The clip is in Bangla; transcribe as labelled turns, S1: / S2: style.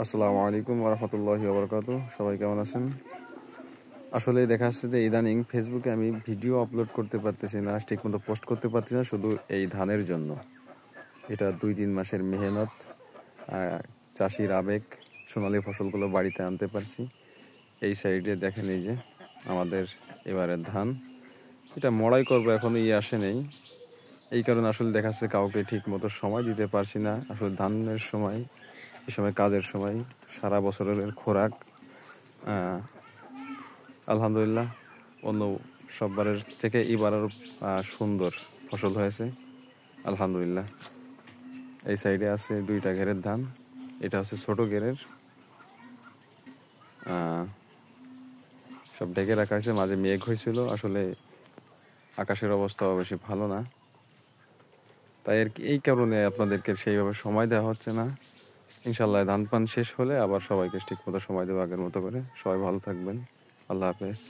S1: আসসালামু আলাইকুম ওরহমতুল্লাহি ওবরাকাতু। সবাই কেমন আছেন? আসলে দেখা যাচ্ছে যে ইদানিং ফেসবুকে আমি ভিডিও আপলোড করতে পারতেছি না, ঠিকমতো পোস্ট করতে পারতেছি না, শুধু এই ধানের জন্য। এটা 2-3 মাসের মেহনত, চাষির আবেগ, সোনালী ফসলগুলো বাড়িতে আনতে পারছি। এই সাইডে দেখেন, এই যে আমাদের এবারের ধান, এটা মড়াই করবো, এখনো আসে নেই। এই কারণে আসলে দেখা যাচ্ছে কাউকে ঠিক মতো সময় দিতে পারছি না। আসলে ধানের সময়, এই সময় কাজের সময়, সারা বছরের খোরাক। আলহামদুলিল্লাহ, অন্য সববারের থেকে এবার আরও সুন্দর ফসল হয়েছে আলহামদুলিল্লাহ। এই সাইডে আছে 2টা ঘেরের ধান, এটা হচ্ছে ছোট ঘেরের। সব ঢেকে রাখা হয়েছে, মাঝে মেঘ হয়েছিল, আসলে আকাশের অবস্থাও বেশি ভালো না, তাই আর কি, এই কারণে আপনাদেরকে সেইভাবে সময় দেওয়া হচ্ছে না। ইনশাল্লাহ ধান পান শেষ হলে আবার সবাইকে ঠিক মতো সময় দেবো আগের মতো করে। সবাই ভালো থাকবেন, আল্লাহ হাফেজ।